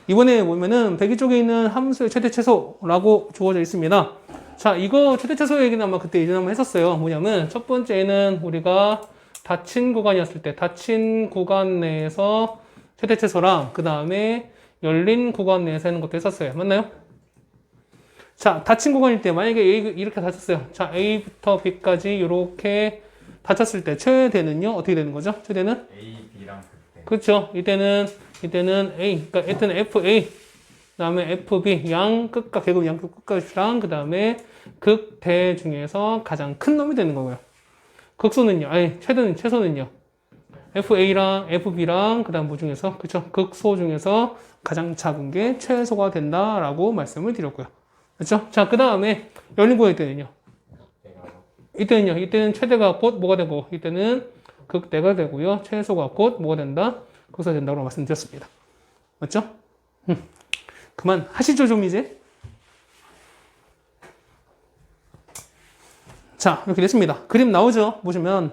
이번에 보면은 배기 쪽에 있는 함수의 최대 최소라고 주어져 있습니다. 자, 이거 최대 최소 얘기는 아마 그때 예전에 한번 했었어요. 뭐냐면 첫 번째는 우리가 닫힌 구간이었을 때 닫힌 구간 내에서 최대 최소랑 그 다음에 열린 구간 내에서 하는 것도 했었어요. 맞나요? 자, 닫힌 구간일 때 만약에 A 이렇게 닫혔어요. 자, A부터 B까지 이렇게 닫혔을 때 최대는요 어떻게 되는 거죠? 최대는 A, B랑 그때. 그렇죠. 이때는 A, 그러니까 이때는 FA, 그다음에 FB 양 끝과 개급 양끝 끝까지랑 그다음에 극대 중에서 가장 큰 놈이 되는 거고요. 극소는요, 아니 최대는 최소는요. FA랑 FB랑 그다음 뭐 중에서 그렇죠. 극소 중에서 가장 작은 게 최소가 된다라고 말씀을 드렸고요. 그렇죠? 자, 그다음에 열린 구간일 때는요. 이때는 최대가 곧 뭐가 되고 이때는 극대가 되고요. 최소가 곧 뭐가 된다? 극소가 된다고 말씀드렸습니다. 맞죠? 그만 하시죠 좀 이제. 자, 이렇게 됐습니다. 그림 나오죠? 보시면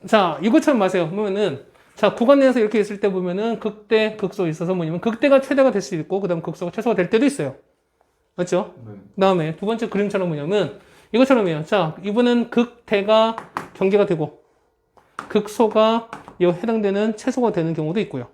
자, 이것처럼 마세요. 보면은 자, 구간 내에서 이렇게 있을 때 보면은 극대, 극소 있어서 뭐냐면 극대가 최대가 될 수 있고 그다음 극소가 최소가 될 때도 있어요. 맞죠? 그 다음에 두 번째 그림처럼 뭐냐면 이것처럼이에요. 자, 이번엔 극대가 경계가 되고 극소가 해당되는 최소가 되는 경우도 있고요.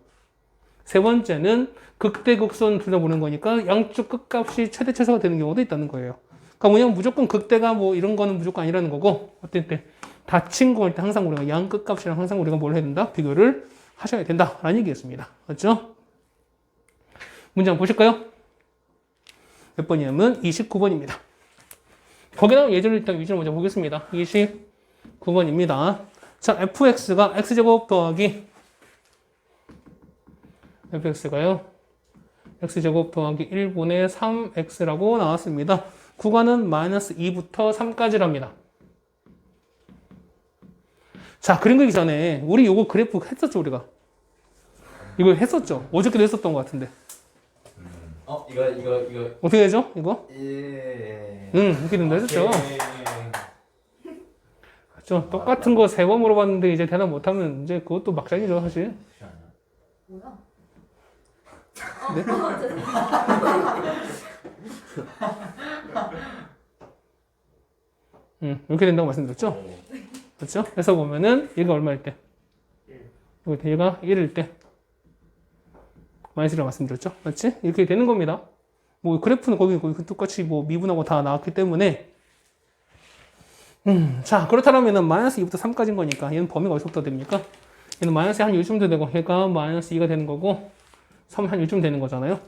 세 번째는 극대, 극소는 둘 다 보는 거니까 양쪽 끝값이 최대, 최소가 되는 경우도 있다는 거예요. 그러니까 뭐냐면 무조건 극대가 뭐 이런 거는 무조건 아니라는 거고 어떨 때 닫힌 거일 때 항상 우리가 양 끝값이랑 항상 우리가 뭘 해야 된다? 비교를 하셔야 된다라는 얘기였습니다. 맞죠? 문제 한번 보실까요? 몇 번이냐면 29번입니다. 거기다 예제를 일단 위주로 먼저 보겠습니다. 29번입니다. 자, fx가 x제곱 더하기 fx가요. x제곱 더하기 1분의 3x라고 나왔습니다. 구간은 마이너스 2부터 3까지랍니다. 자, 그림 그리기 전에 우리 요거 그래프 했었죠, 우리가. 이거 했었죠. 어저께도 했었던 것 같은데. 이거. 어떻게 되죠, 이거? 예. 이렇게 된다 했었죠. 그렇죠. 똑같은 거 세 번 물어봤는데 이제 대답 못하면 이제 그것도 막장이죠, 사실. 뭐야? 네? 이렇게 된다고 말씀드렸죠? 그렇죠? 그래서 보면은 얘가 얼마일 때? 얘가 1일 때 마이너스라고 말씀드렸죠? 맞지? 이렇게 되는 겁니다. 뭐 그래프는 거기 똑같이 뭐 미분하고 다 나왔기 때문에 자, 그렇다면은 마이너스 2부터 3까지인 거니까 얘는 범위가 어디서부터 됩니까? 얘는 마이너스 한 요즘도 되고 얘가 마이너스 2가 되는 거고 3 한 요즘 되는 거잖아요.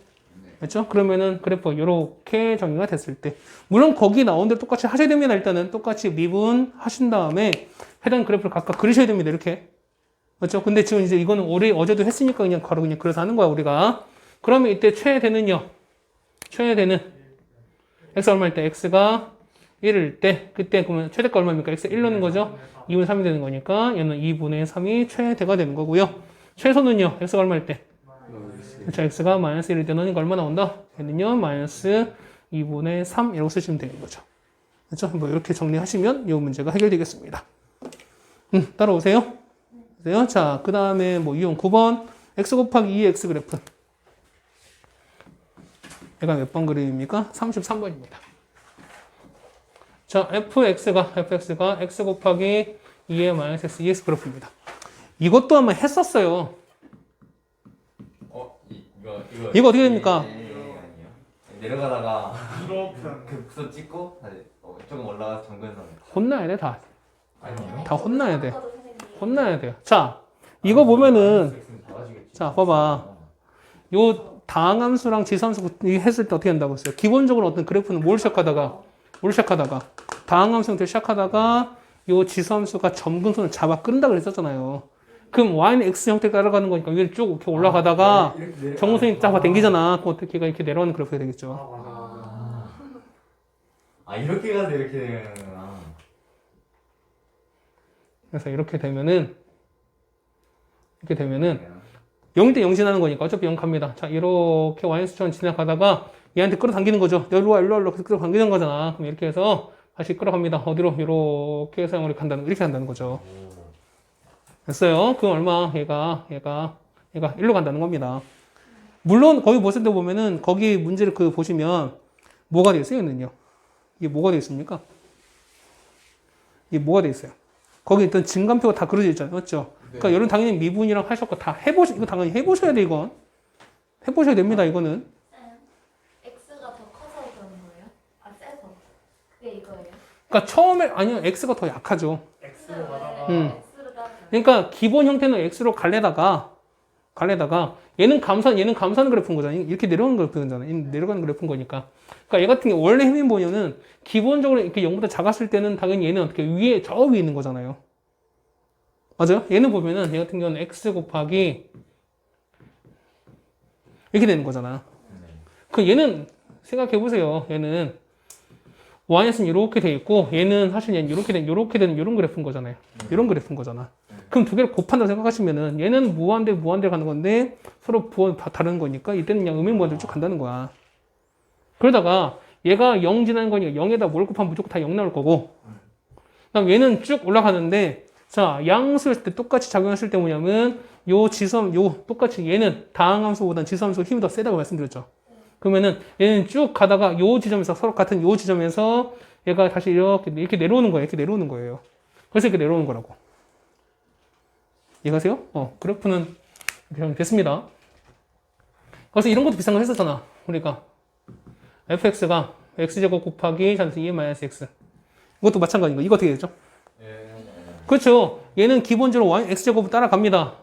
그렇죠? 그러면은 그래프 이렇게 정의가 됐을 때 물론 거기 나온 대로 똑같이 하셔야 됩니다. 일단은 똑같이 미분 하신 다음에 해당 그래프를 각각 그리셔야 됩니다. 이렇게. 그렇죠? 근데 지금 이제 이거는 어제도 했으니까 그냥 바로 그냥 그래서 하는 거야, 우리가. 그러면 이때 최대는요. 최대는 x 얼마일 때? x가 1일 때 그때 그러면 최대가 얼마입니까? x 1로는 거죠? 2분의 3이 되는 거니까 얘는 2분의 3이 최대가 되는 거고요. 최소는요. x가 얼마일 때? 그렇죠. x가 마이너스 1일 때는 이거 얼마 나온다? 얘는요. 마이너스 2분의 3 이라고 쓰시면 되는 거죠. 그렇죠? 뭐 이렇게 정리하시면 이 문제가 해결되겠습니다. 따라오세요. 자, 그 다음에 뭐 이용 9번 x 곱하기 2x 그래프. 얘가 몇 번 그림입니까? 33번입니다. 자, fx가 x 곱하기 2의 마이너스 x 2x 그래프입니다. 이것도 한번 했었어요. 이거 어떻게 됩니까? 아니요. 내려가다가 급소 찍고 조금 올라가서 정근선. 혼나야 돼, 다. 아니요. 다 혼나야 돼. 혼나야 돼요. 자, 이거 보면은 자, 봐봐. 요 다항함수랑 지수함수 했을 때 어떻게 한다고 했어요? 기본적으로 어떤 그래프는 뭘 시작하다가 다항함수부터 시작하다가 요 지수함수가 점근선을 잡아 끈다 그랬었잖아요. 그럼 y는 x 형태 따라가는 거니까 위를 쭉 이렇게 올라가다가 점근선이 잡아 당기잖아. 그럼 어떻게 이렇게 내려가는 그래프가 되겠죠. 이렇게 가서 이렇게 되는구나. 그래서 이렇게 되면은 0대 0 지나는 거니까 어차피 0 갑니다. 자, 이렇게 y수처럼 지나가다가 얘한테 끌어당기는 거죠. 일로 와. 그래서 끌어당기는 거잖아. 그럼 이렇게 해서 다시 끌어갑니다. 어디로? 이렇게 해서 이렇게 한다는 거죠. 됐어요. 그럼 얼마? 얘가 얘가 1로 간다는 겁니다. 물론 거기 보실 때 보면은 거기 문제를 그 보시면 뭐가 되어 있어요? 얘는요. 이게 뭐가 되어 있습니까? 이게 뭐가 되어 있어요? 거기 있던 증간표가 다 그려져 있잖아요. 맞죠? 그러니까 여러분 당연히 미분이랑 하셨고 다 이거 당연히 해보셔야 돼, 이건. 해보셔야 됩니다, 이거는. X가 더 커서 그런 거예요? 아, 세서. 그게 이거예요? 그러니까 처음에, 아니요, X가 더 약하죠. X로 가다가 음. X로 따지면 그러니까 기본 형태는 X로 갈래다가 얘는 감소하는 그래프인 거잖아요. 이렇게 내려가는 그래프잖아요. 내려가는 그래프인 거니까. 그러니까 얘 같은 경우 원래 헤민보녀는 기본적으로 이렇게 0보다 작았을 때는 당연히 얘는 어떻게 위에 저 위에 있는 거잖아요. 맞아요? 얘는 보면은 얘 같은 경우는 X 곱하기 이렇게 되는 거잖아. 그 얘는 생각해 보세요. 얘는 y는 이렇게 돼 있고 얘는 사실 얘는 이렇게 되는 이런 그래프인 거잖아요. 이런 그래프인 거잖아. 그럼 두 개를 곱한다고 생각하시면은 얘는 무한대 가는 건데 서로 다른 거니까 이때는 그냥 음행무한대로 쭉 간다는 거야. 그러다가 얘가 0 지나는 거니까 0에다 뭘 곱하면 무조건 다 0 나올 거고 그다음 얘는 쭉 올라가는데 자 양수였을 때 똑같이 작용했을 때 뭐냐면 요 똑같이 얘는 다항함수보다는 지수함수가 힘이 더 세다고 말씀드렸죠. 그러면은 얘는 쭉 가다가 요 지점에서 서로 같은 요 지점에서 얘가 다시 이렇게 내려오는 거예요. 이렇게 내려오는 거예요. 그래서 이렇게 내려오는 거라고. 이해가세요? 그래프는 이렇게 됐습니다. 그래서 이런 것도 비슷한 거 했었잖아. 우리가 fx가 x제곱 곱하기 잔수 2-x 이것도 마찬가지인 거. 이거 어떻게 되죠? 그렇죠. 얘는 기본적으로 x제곱을 따라갑니다.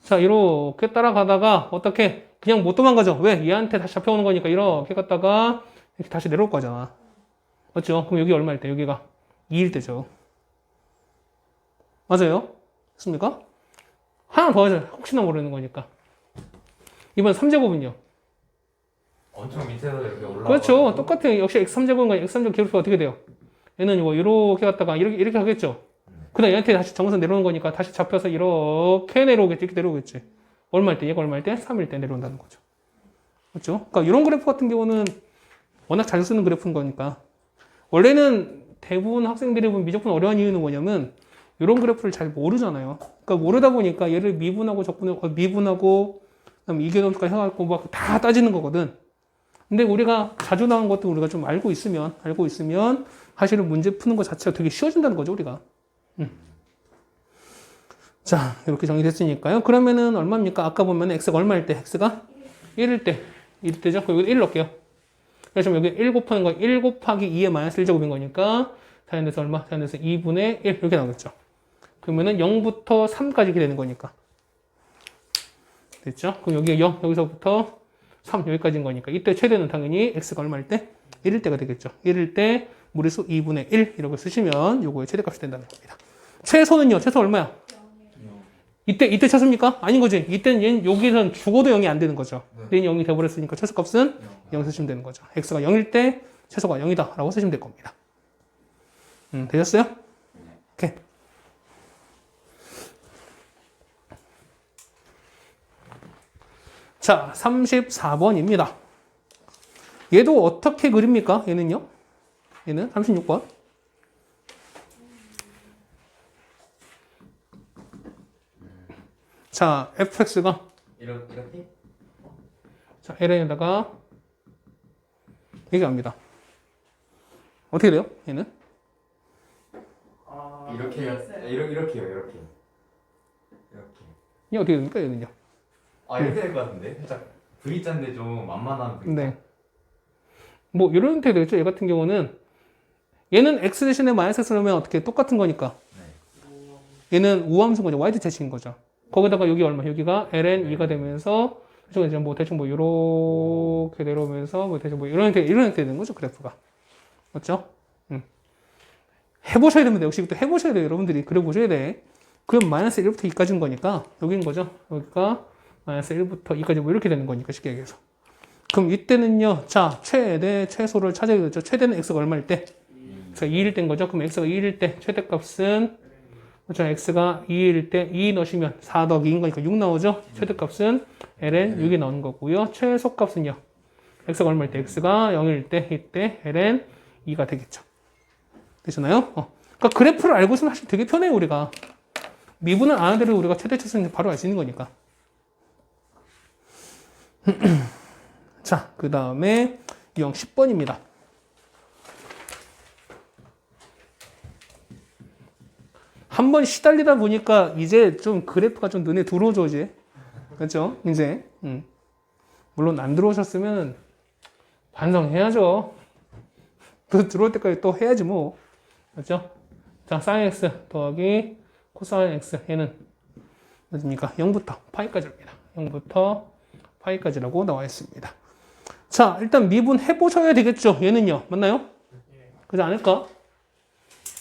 자, 이렇게 따라가다가 어떻게 그냥 못 도망가죠. 왜? 얘한테 다시 잡혀오는 거니까 이렇게 갔다가 이렇게 다시 내려올 거잖아. 맞죠? 그럼 여기 얼마일 때? 여기가 2일 때죠. 맞아요? 됐습니까? 하나 더 하죠. 혹시나 모르는 거니까. 이번 3제곱은요? 엄청 밑에서 이렇게 올라가. 그렇죠. 똑같아요. 역시 x3제곱인가 x3제곱 기록수가 어떻게 돼요? 얘는 이거 이렇게 갔다가 이렇게 하겠죠. 그다음 얘한테 다시 정선 내려오는 거니까 다시 잡혀서 이렇게 내려오겠지. 이렇게 내려오겠지. 얼마일 때? 얘가 얼마일 때? 3일 때 내려온다는 거죠. 그렇죠? 그러니까 이런 그래프 같은 경우는 워낙 잘 쓰는 그래프인 거니까. 원래는 대부분 학생들이 보면 미적분 어려운 이유는 뭐냐면 이런 그래프를 잘 모르잖아요. 그러니까 모르다 보니까 얘를 미분하고 미분하고 그다음 이계동까지 해갖고 막 다 따지는 거거든. 근데 우리가 자주 나온 것도 우리가 좀 알고 있으면 사실은 문제 푸는 것 자체가 되게 쉬워진다는 거죠, 우리가. 자, 이렇게 정리됐으니까요. 그러면은 얼마입니까? 아까 보면 x가 얼마일 때? x가 1일 때. 1일 때죠? 그럼 여기 1 넣을게요. 그래서 여기 1 곱하는 건 1 곱하기 2의 마이너스 1제곱인 거니까 자연에서 얼마? 자연에서 2분의 1 이렇게 나오겠죠. 그러면은 0부터 3까지 이렇게 되는 거니까. 됐죠? 그럼 여기가 0, 여기서부터 3 여기까지인 거니까 이때 최대는 당연히 x가 얼마일 때? 1일 때가 되겠죠. 1일 때 무리수 2분의 1 이렇게 쓰시면 요거의 최대값이 된다는 겁니다. 최소는요? 최소 얼마야? 이때 최소입니까? 아닌 거지. 이때는 얘는 여기선 죽어도 0이 안 되는 거죠. 얘는 0이 돼버렸으니까 최소값은 0 쓰시면 되는 거죠. x가 0일 때 최소가 0이다 라고 쓰시면 될 겁니다. 되셨어요? 오케이. 자, 34번입니다. 얘도 어떻게 그립니까? 얘는요? 얘는 36번. 자, fx가 이렇게? 자, ln에다가 이게 갑니다. 어떻게 돼요? 얘는? 이렇게요. 이렇게. 얘 어떻게 됩니까? 얘는요? 이렇게 될 것 같은데? 살짝 V자인데 좀 만만한 V자. 네. 뭐 이런 형태 되겠죠. 얘 같은 경우는 얘는 x 대신에 마이너스 x 넣으면 어떻게 똑같은 거니까. 얘는 우함수인 거죠. y 대칭인 거죠. 거기다가 여기 얼마? 여기가 ln 2가 되면서 대충 뭐 이렇게 내려오면서 뭐 대충 뭐 이런 형태 되는 거죠. 그래프가. 맞죠? 해보셔야 됩니다. 역시 또 해보셔야 돼요. 여러분들이 그려보셔야 돼. 그럼 마이너스 1부터 2까지인 거니까 여기인 거죠. 여기가 마이너스 1부터 2까지 뭐 이렇게 되는 거니까 쉽게 얘기해서. 그럼 이때는요. 자, 최소를 찾아야 되죠. 최대는 x가 얼마일 때? x가 2일 때인 거죠. 그럼 x가 2일 때 최대값은 그렇죠. x가 2일 때 2 넣으시면 4 더하기 2인 거니까 6 나오죠. 최대값은 ln 6이 나오는 거고요. 최소값은요. x가 얼마일 때? x가 0일 때 이때 ln 2가 되겠죠. 되시나요? 그러니까 그래프를 알고 있으면 사실 되게 편해요, 우리가. 미분을 안 하더라도 우리가 최대치수는 바로 알 수 있는 거니까. 자, 그 다음에 유형 10번입니다. 한 번 시달리다 보니까 이제 좀 그래프가 좀 눈에 들어오죠, 이제. 그렇죠? 이제. 물론 안 들어오셨으면 반성해야죠. 또 들어올 때까지 또 해야지 뭐. 그렇죠? 자, sin x 더하기 코사인 x 얘는 어딥니까? 0부터 파이까지입니다. 0부터 파이까지라고 나와 있습니다. 자, 일단 미분 해보셔야 되겠죠. 얘는요. 맞나요? 그러지 않을까?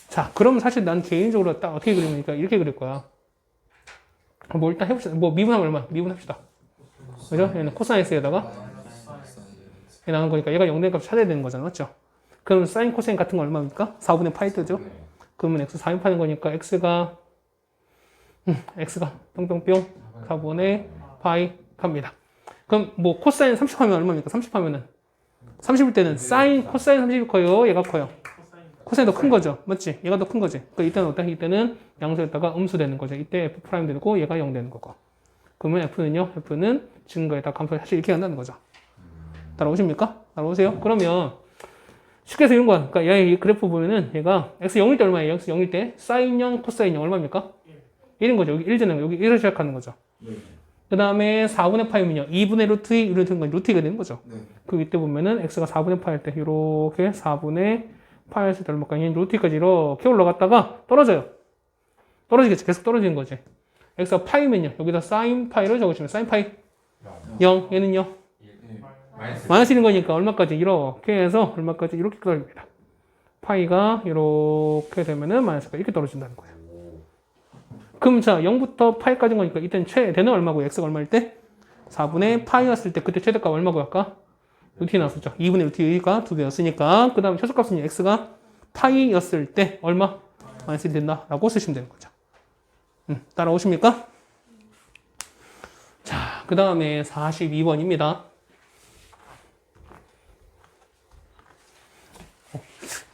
자, 그럼 사실 난 개인적으로 딱 어떻게 그리니까 이렇게 그릴 거야. 뭐 일단 해봅시다. 뭐 미분하면 얼마? 미분합시다. 그죠? 얘는 코사인스에다가 얘 나오는 거니까 얘가 0 되는 값 찾아야 되는 거잖아. 맞죠? 그럼 사인 코사인 같은 거 얼마입니까? 4분의 파이 뜨죠? 그러면 x 4인 파는 거니까 x가 뿅뿅뿅 4분의 파이 갑니다. 그럼 뭐 코사인 30 하면 얼마입니까? 30 하면은 30일 때는 사인 코사인 30이 커요? 얘가 커요? 코사인이 더 큰 거죠. 맞지? 얘가 더 큰 거지. 그러니까 이때는 어때? 이때는 양수에다가 음수 되는 거죠. 이때 f 프라임 되고 얘가 0 되는 거고. 그러면 f는요? f는 증거에다 감소 사실 이렇게 한다는 거죠. 따라오십니까? 따라오세요? 그러면 쉽게 해서 이런 거야. 그러니까 얘 이 그래프 보면은 얘가 x 0일 때 얼마예요? x 0일 때 사인 0, 코사인 0 얼마입니까? 1인 거죠. 여기 1잖아요. 여기 1을 시작하는 거죠. 그 다음에 4분의 파이면요. 2분의 루트 2, 루트 2가 되는 거죠. 그 이때 보면은 x가 4분의 파일 때 이렇게 4분의 파이 했을 때 얼마까? 루트 2까지 이렇게 올라갔다가 떨어져요. 떨어지겠지. 계속 떨어지는 거지. x가 파이면요. 여기다 사인 파이를 적으시면 사인 파이 0, 얘는요. 마이너스 1인 거니까 얼마까지? 이렇게 해서 얼마까지? 이렇게 떨어집니다. 파이가 이렇게 되면은 마이너스가 이렇게 떨어진다는 거예요. 그럼 자 0부터 파이까지인 거니까 이때는 최대는 얼마고 x가 얼마일 때? 4분의 파이였을 때 그때 최대값 얼마고 아까? 루트 2 나왔었죠. 2분의 루트 2가 2배였으니까 그 다음에 최소값은 x가 파이였을 때 얼마? 마이너스 1이 된다라고 쓰시면 되는 거죠. 따라오십니까? 자, 그 다음에 42번입니다.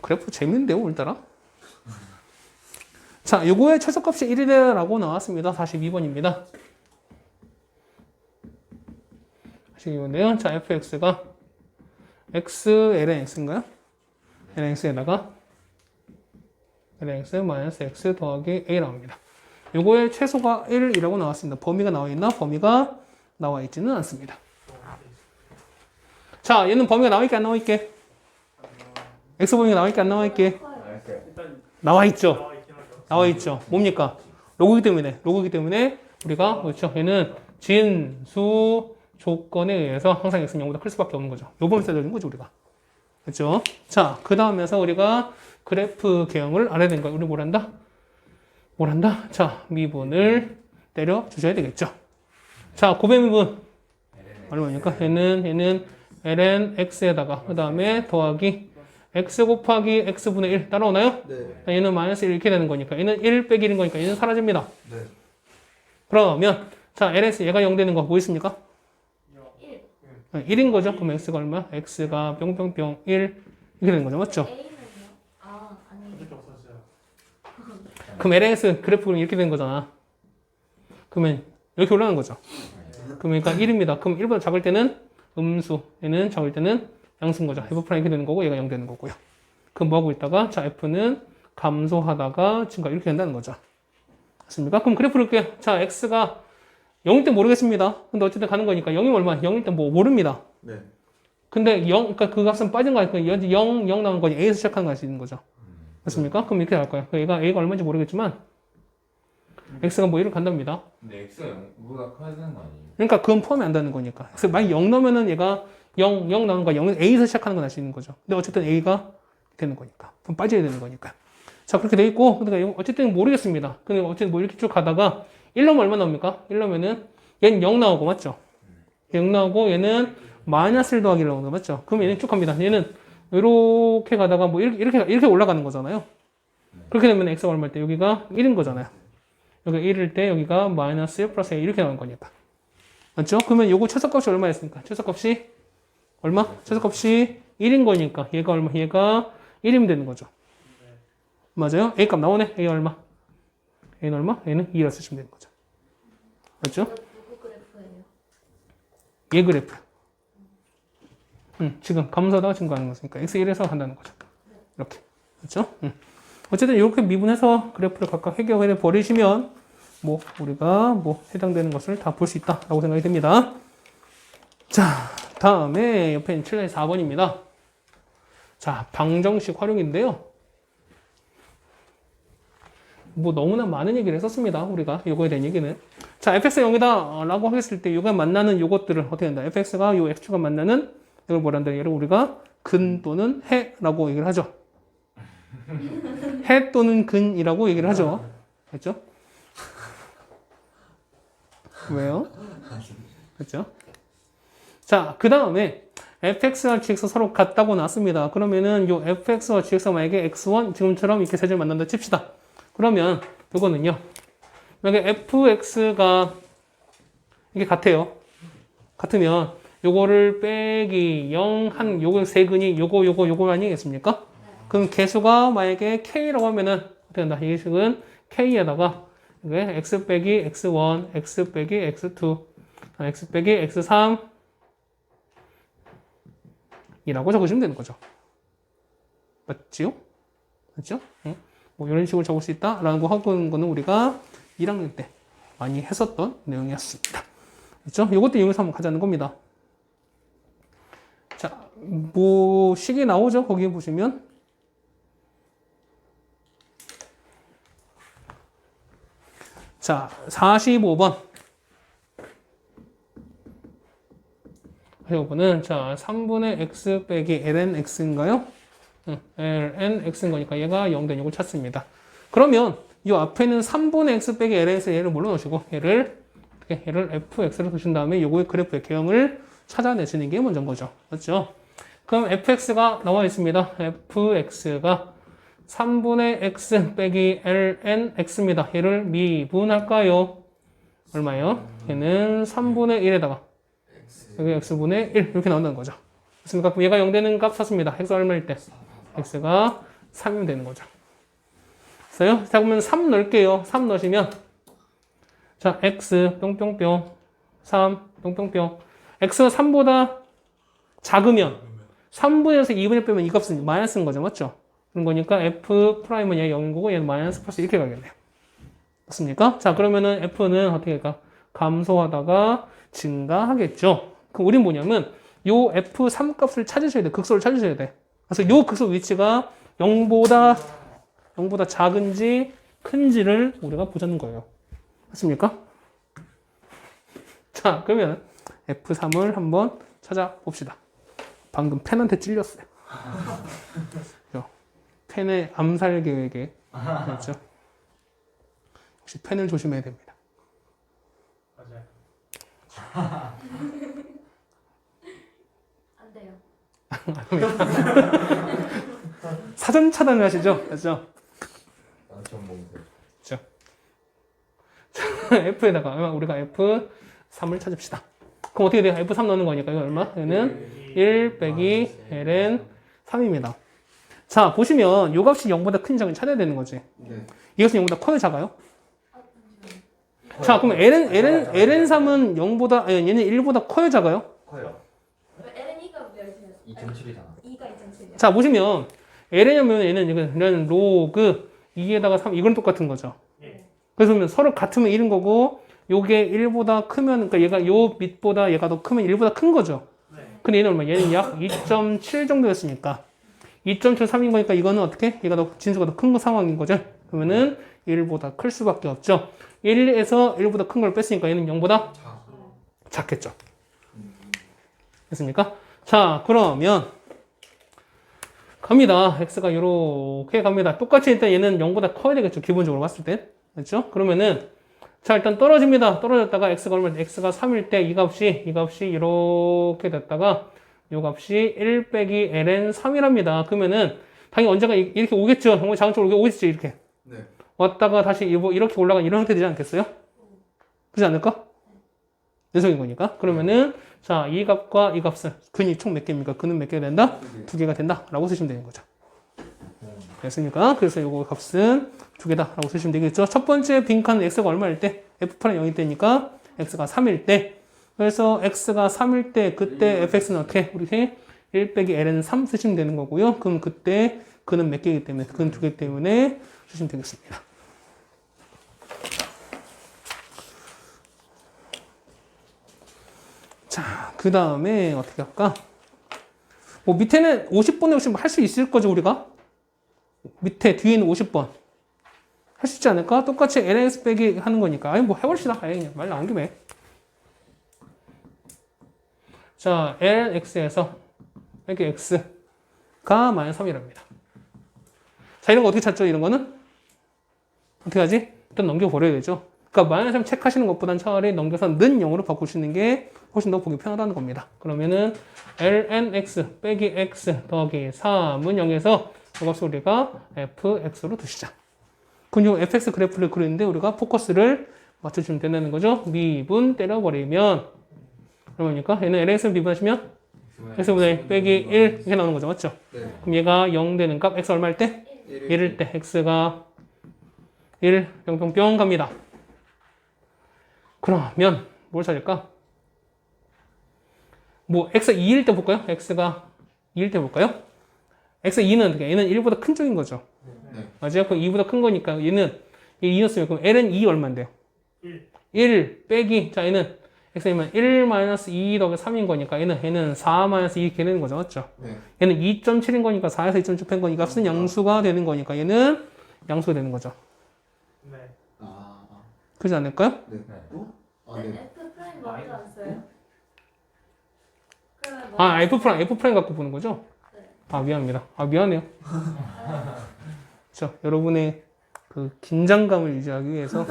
그래프 재밌는데요, 오늘따라? 자, 요거의 최소값이 1이라고 나왔습니다. 42번입니다. 42번인데요. 자, fx가 x, ln x인가요? ln x에다가 ln x 마이너스 x 더하기 a 나옵니다. 요거의 최소가 1이라고 나왔습니다. 범위가 나와 있나? 범위가 나와 있지는 않습니다. 자, 얘는 범위가 나와 있게 안 나와 있게? x 범위가 나와 있게 안 나와 있게? 나와 있죠. 나와 있죠. 뭡니까? 로그이기 때문에 우리가 그렇죠. 얘는 진수 조건에 의해서 항상 x는 0보다 클 수밖에 없는 거죠. 요 범위 써야 되는 거죠, 우리가. 그렇죠? 자, 그 다음에서 우리가 그래프 개형을 알아야 되는 거예요. 우리 뭘 한다? 자, 미분을 때려 주셔야 되겠죠. 자, 고배 미분 얼마입니까? 얘는 ln x에다가 그 다음에 더하기 x 곱하기 x분의 1 따라오나요? 네. 얘는 마이너스 1 이렇게 되는 거니까 얘는 1 빼기 1인 거니까 얘는 사라집니다. 네. 그러면 자 ls 얘가 0 되는 거 뭐 있습니까? 1. 1인 거죠. 그럼 x가 얼마? x가 뿅뿅뿅 1 이렇게 되는 거죠. 맞죠? A는요? 아, 아니. 그럼 ls 그래프는 이렇게 되는 거잖아. 그러면 이렇게 올라가는 거죠. 그러니까 1입니다. 그럼 1보다 작을 때는 음수, 얘는 작을 때는 양수인 거죠. f 프라임 이렇게 되는 거고 얘가 0 되는 거고요. 그럼 뭐 하고 있다가 자 f는 감소하다가 증가 이렇게 된다는 거죠. 맞습니까? 그럼 그래프를 볼게요. 자 x가 0일 때 모르겠습니다. 근데 어쨌든 가는 거니까 0이면 얼마? 0일 때 뭐 모릅니다. 네. 근데 0, 그러니까 그 값은 빠진 거 아니고 0 나온 거니 A에서 시작하는 거 할 수 있는 거죠. 맞습니까? 그럼 이렇게 할 거예요. A가 얼마인지 모르겠지만 X가 뭐 1을 간답니다. 근데 x가 0보다 커야 되는 거 아니에요? 그러니까 그건 포함이 안 되는 거니까. 그래서 만약 0 넣으면은 얘가 0 나오는 거 0은 A에서 시작하는 건 할 수 있는 거죠. 근데 어쨌든 A가 되는 거니까. 그럼 빠져야 되는 거니까. 자, 그렇게 돼 있고, 그러니까 어쨌든 모르겠습니다. 근데 어쨌든 뭐 이렇게 쭉 가다가 1 넣으면 얼마 나옵니까? 1 넣으면은 얘는 0 나오고, 맞죠? 0 나오고 얘는 마이너스 1 더하기 1 나오는 거 맞죠? 그럼 얘는 쭉 갑니다. 얘는 이렇게 가다가 뭐 이렇게 올라가는 거잖아요. 그렇게 되면 x가 얼마일 때 여기가 1인 거잖아요. 여기가 1일 때 여기가 마이너스 1 플러스 1 이렇게 나오는 거니까. 맞죠? 그러면 요거 최소값이 얼마였습니까? 최소값이 얼마? 최소값이 1인 거니까 얘가 얼마? 얘가 1이면 되는 거죠. 맞아요? A 값 나오네. A 얼마? 얘는 얼마? 얘는 2라 쓰시면 되는 거죠. 맞죠? 이거 누구 그래프예요? 얘 그래프. 지금 감소하다가 증가하는 거니까 x1에서 한다는 거죠. 이렇게. 그렇죠? 어쨌든 이렇게 미분해서 그래프를 각각 해결해 버리시면 뭐 우리가 뭐 해당되는 것을 다 볼 수 있다라고 생각이 됩니다. 자, 다음에 옆에 있는 7의 4번입니다. 자, 방정식 활용인데요. 뭐 너무나 많은 얘기를 했었습니다. 우리가 요거에 대한 얘기는. 자, fx가 0이다 라고 했을 때 요가 만나는 요것들을 어떻게 한다? fx가 요 x축과 만나는 이걸 뭐란다? 얘를 우리가 근 또는 해라고 얘기를 하죠. 해 또는 근이라고 얘기를 하죠. 됐죠? 왜요? 됐죠? 자, 그 다음에 fx와 gx 서로 같다고 나왔습니다. 그러면은 요 fx와 gx가 만약에 x1 지금처럼 이렇게 세 줄 만난다 칩시다. 그러면 요거는요. 만약에 fx가 이게 같아요. 같으면 요거를 빼기 0 한 요거 세 근이 요거 아니겠습니까? 그럼 개수가 만약에 k라고 하면은 어떻게 된다? 이 식은 k에다가 이게 x 빼기 x1, x 빼기 x2, x 빼기 x3 이라고 적으시면 되는 거죠. 맞지요? 맞죠? 뭐 이런 식으로 적을 수 있다라는 거 하고 있는 거는 우리가 1학년 때 많이 했었던 내용이었습니다. 그렇죠? 이것도 이용해서 한번 가자는 겁니다. 자, 뭐 식이 나오죠? 거기에 보시면 자, 45번. 이거는 자, 3분의 x 빼기 ln x인가요? ln x인 거니까 얘가 0 된 이걸 찾습니다. 그러면 이 앞에는 3분의 x 빼기 ln에서 얘를 뭘로 넣으시고 얘를 fx로 두신 다음에 요거의 그래프의 개형을 찾아내시는 게 먼저인 거죠. 맞죠? 그럼 fx가 나와 있습니다. fx가 3분의 x 빼기 ln x입니다. 얘를 미분할까요? 얼마예요? 얘는 3분의 1에다가 여기 x분의 1 이렇게 나온다는 거죠. 그렇습니까? 그럼 얘가 0 되는 값 찾습니다. x가 얼마일 때? x가 3이면 되는 거죠. 됐어요? 자, 그러면 3 넣을게요. 3 넣으시면 자, x 뿅뿅뿅 3 뿅뿅뿅 x가 3보다 작으면 3분의 1에서 2분의 1 빼면 이 값은 마이너스인 거죠. 맞죠? 그런 거니까 f'은 얘 0인 거고 얘는 마이너스 플러스 이렇게 가겠네요. 맞습니까? 자, 그러면은 f는 어떻게 할까? 감소하다가 증가하겠죠. 그럼 우린 뭐냐면 요 f3 값을 찾으셔야 돼. 극소를 찾으셔야 돼. 그래서 요 극소 위치가 0보다 작은지 큰지를 우리가 보자는 거예요. 맞습니까? 자, 그러면 f3을 한번 찾아봅시다. 방금 펜한테 찔렸어요. 펜의 암살 계획에 그렇죠? 혹시 펜을 조심해야 됩니다. 맞아요. 안 돼요. 사전 차단을 하시죠? 그렇죠? 나처럼 먹으세요. 그렇죠? F에다가 우리가 F3을 찾읍시다. 그럼 어떻게 돼요? F3 넣는 거니까 이거 얼마? 얘는 1 빼기 ln 3입니다. 자, 보시면 요 값이 0보다 큰 작은 찾아야 되는 거지. 네. 이 값이 0보다 커요, 작아요? 자, 그럼 ln3은 0보다, 아니, 얘는 1보다 커요, 작아요? 커요. LN이가 몇이에요? 2.7이잖아. 2가 2.7이요? 자, 보시면 ln이면 얘는 로그 2에다가 3, 이건 똑같은 거죠. 그래서 보면 서로 같으면 1인 거고, 요게 1보다 크면, 그러니까 얘가 요 밑보다 얘가 더 크면 1보다 큰 거죠. 근데 얘는 얼마? 얘는 약 2.7 정도였으니까. 2.73인 거니까 이거는 어떻게? 얘가 더 진수가 더 큰 상황인 거죠. 그러면은 1보다 클 수밖에 없죠. 1에서 1보다 큰 걸 뺐으니까 얘는 0보다 작겠죠. 됐습니까? 자, 그러면 갑니다. x가 이렇게 갑니다. 똑같이 일단 얘는 0보다 커야 되겠죠. 기본적으로 봤을 때. 그렇죠? 그러면은 자, 일단 떨어집니다. 떨어졌다가 x가 얼마? x가 3일 때 이 값이 이렇게 됐다가 이 값이 1 빼기 ln 3이랍니다. 그러면은 당연히 언젠가 이렇게 오겠죠. 정말 자동적으로 오겠죠. 이렇게. 네. 왔다가 다시 이렇게 올라간 이런 형태 되지 않겠어요? 그렇지 않을까? 연속인 거니까. 그러면은 자, 이 값과 이 값을 근이 총 몇 개입니까? 근은 몇 개가 된다? 2개가 된다. 라고 쓰시면 되는 거죠. 됐습니까? 그래서 요거 값은 두 개다라고 쓰시면 되겠죠. 첫 번째 빈칸 x가 얼마일 때? f' 0일 때니까 x가 3일 때. 그래서 x가 3일 때 그때 fx는 어떻게? 우리 1 빼기 l은 3 쓰시면 되는 거고요. 그럼 그때 그는 몇 개이기 때문에 그는 두 개 때문에 쓰시면 되겠습니다. 자, 그 다음에 어떻게 할까? 뭐 밑에는 50번에 오시면 할 수 있을 거죠, 우리가? 밑에 뒤에 있는 50번. 할 수 있지 않을까? 똑같이 lx 빼기 하는 거니까. 아니, 뭐 해봅시다. 아예 그냥 말 나온 김에. 자, lx에서 빼기 x가 마이너스 3이랍니다. 자, 이런 거 어떻게 찾죠? 이런 거는? 어떻게 하지? 일단 넘겨버려야 되죠. 그러니까 마이너스 3 체크하시는 것보단 차라리 넘겨서 는 0으로 바꾸시는 게 훨씬 더 보기 편하다는 겁니다. 그러면은 lnx 빼기 x 더하기 3은 0에서 이 값을 우리가 fx로 두시자. 그럼 이 fx 그래프를 그리는데 우리가 포커스를 맞춰주면 된다는 거죠. 미분 때려버리면 그러니까 얘는 lx를 미분하시면 x분의 1 빼기 1 이렇게 나오는 거죠. 맞죠? 네. 그럼 얘가 0 되는 값 x 얼마일 때? 1일 때 x가 1 뿅뿅뿅 갑니다. 그러면 뭘 찾을까? 뭐 x가 2일 때 볼까요? x가 2일 때 볼까요? x가 2는 어떻게? 얘는 1보다 큰 쪽인 거죠. 네. 맞아요? 그럼 2보다 큰 거니까 얘는 2였으면 그럼 l은 2 얼마인데요? 1 빼기 자 얘는 x이면 1 마이너스 2 더하기 3인 거니까 얘는 4 마이너스 2 이렇게 되는 거죠. 맞죠? 네. 얘는 2.7인 거니까 4에서 2.7 뺀 거니까 값은 양수가 되는 거니까 얘는 양수가 되는 거죠. 아, 그러지 않을까요? 네. 어? 아, 네. F 프라임 맞지 않았어요? 그래, 아, F' 갖고 보는 거죠? 네. 아, 미안합니다. 아, 미안해요. 자, 여러분의 그 긴장감을 유지하기 위해서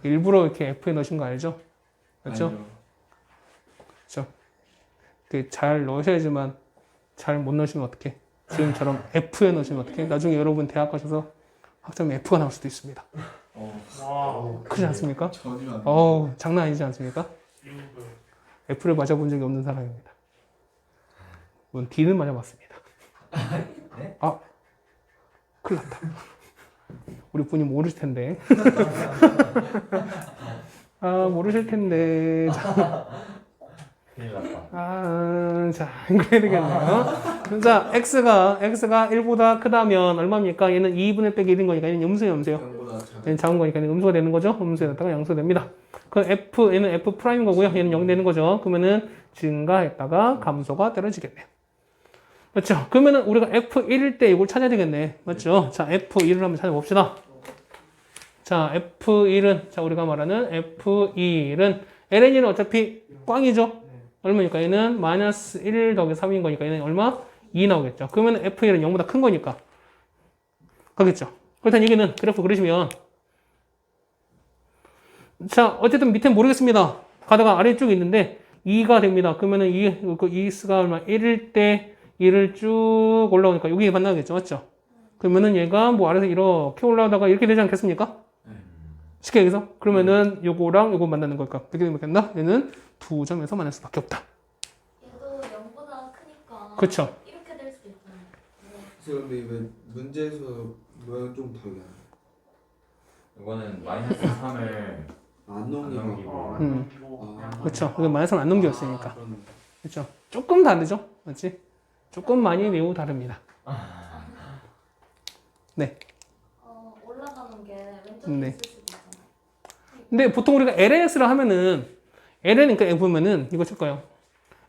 일부러 이렇게 F에 넣으신 거 알죠? 맞죠? 아니요. 그렇죠? 잘 넣으셔야지만 잘 못 넣으시면 어떡해? 지금처럼 F에 넣으시면 어떡해? 나중에 여러분 대학 가셔서 학점에 F가 나올 수도 있습니다. 그렇지 않습니까? 전혀 안 어우, 장난 아니지 않습니까? F를 맞아본 적이 없는 사람입니다. 물론 D는 맞아봤습니다. 네? 아, 큰일 났다. 우리 분이 모르실 텐데. 아, 모르실 텐데. 큰일 났다. 아, 자, 그래야 되겠네요. 자, x가 1보다 크다면 얼마입니까? 얘는 2분의 빼기 1인 거니까 얘는 음수예요, 음수예요. 보다 작은 얘는 작은 거니까 얘는 음수가 되는 거죠. 음수에다가 양수가 됩니다. 그 얘는 f 프라임인 거고요. 얘는 0 되는 거죠. 그러면은 증가했다가 감소가 떨어지겠네요. 맞죠? 그러면은 우리가 f1일 때 이걸 찾아야 되겠네. 맞죠? 자, f1을 한번 찾아봅시다. 자, f1은 자, 우리가 말하는 f1은 ln은 어차피 꽝이죠. 얼마니까 얘는 마이너스 1 더하기 3인 거니까 얘는 얼마? 2 나오겠죠. 그러면 f1은 0보다 큰 거니까 가겠죠. 그렇다는 얘기는 그래프 그리시면 자, 어쨌든 밑에 모르겠습니다. 가다가 아래쪽에 있는데 2가 됩니다. 그러면은 그 2x가 얼마? 1일 때 1을 쭉 올라오니까 여기 만나겠죠. 맞죠? 그러면은 얘가 뭐 아래서 이렇게 올라오다가 이렇게 되지 않겠습니까? 쉽게 얘기해서 그러면은 요거랑 요거 만나는 걸까? 어떻게 되겠나? 얘는 두 점에서 만날 수밖에 없다. 얘도 0보다 크니까 그렇죠. 이렇게 될 수도 있잖아요. 그래서 근데 왜 문제에서 모양 좀 다르게 이거는 마이너스 3을 안 안 넘기고 넘기고 아, 그렇죠. 이거 마이너스를 안 넘겼으니까. 그런 그렇죠. 조금 다르죠. 맞지? 조금 많이 매우 다릅니다. 네. 올라가는 게 왼쪽에 네. 있을 수도 있잖아요. 근데 보통 우리가 LNX를 하면은 LN 그러니까 보면은 이거 쓸까요?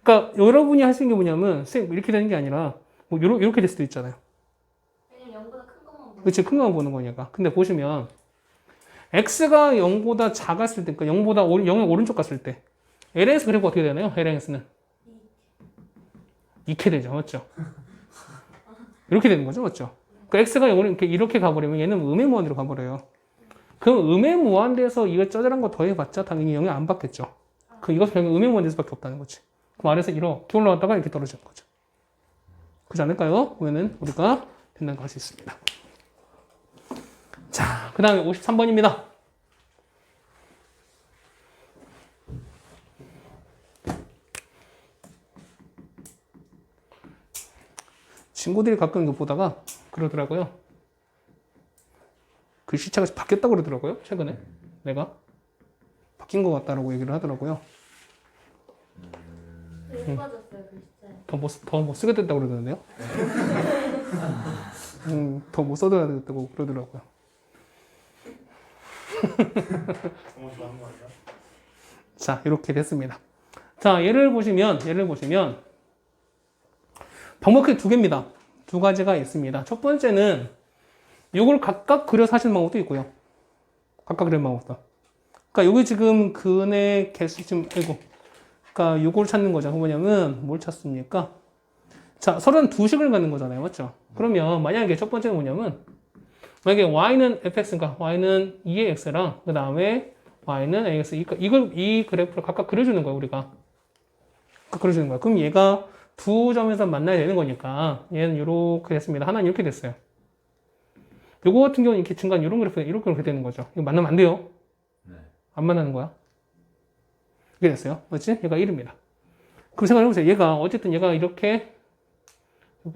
그러니까 여러분이 하시는 게 뭐냐면 선생님 이렇게 되는 게 아니라 뭐 이렇게 될 수도 있잖아요. 왜냐면 0보다 큰 것만 보고 그렇지 큰 거만 보는 거니까. 근데 보시면 x가 0보다 작았을 때, 그러니까 0보다 0의 오른쪽 갔을 때 LNX 그래프 어떻게 되나요? LNX는 이렇게 되죠, 맞죠? 이렇게 되는 거죠, 맞죠? 그 x가 0으로 이렇게 가버리면 얘는 음의 무한대로 가버려요. 그럼 음의 무한대에서 이거 짜잘한 거 더해봤자 당연히 0이 안 받겠죠. 그 이것은 결국 음의 무한대에서밖에 없다는 거지. 그럼 아래서 이렇게 올라갔다가 이렇게 떨어지는 거죠. 그렇지 않을까요? 그러면은 우리가 된다는 걸 알 수 있습니다. 자, 그 다음에 53번입니다. 친구들이 가끔 이거 보다가 그러더라고요. 글씨체가 바뀌었다고 그러더라고요. 최근에 내가 바뀐 것 같다라고 얘기를 하더라고요. 왜 빠졌어요 글쎄. 더 못 쓰게 됐다고 그러던데요. 더 못 써야 됐다고 그러더라고요. 너무 좋아하는 거 아니야? 자, 이렇게 됐습니다. 자, 예를 보시면 방법 크게 두 개입니다. 두 가지가 있습니다. 첫 번째는 이걸 각각 그려서 하시는 방법도 있고요. 각각 그리는 방법도. 그러니까 여기 지금 근의 개수 지금 그러니까 요걸 찾는 거죠. 뭐냐면 뭘 찾습니까? 자, 서로는 두 식을 갖는 거잖아요. 맞죠? 그러면 만약에 첫 번째는 뭐냐면 만약에 y는 fx니까 y는 2의 x랑 그 다음에 y는 ax 이 그래프를 각각 그려주는 거예요. 우리가 그려주는 거야. 그럼 얘가 두 점에서 만나야 되는 거니까 얘는 이렇게 됐습니다. 하나는 이렇게 됐어요. 요거 같은 경우는 이렇게 중간 이런 그래프가 이렇게 되는 거죠. 이거 만나면 안 돼요. 네. 안 만나는 거야. 이렇게 됐어요. 맞지? 얘가 1입니다. 그럼 생각해보세요. 얘가 어쨌든 얘가 이렇게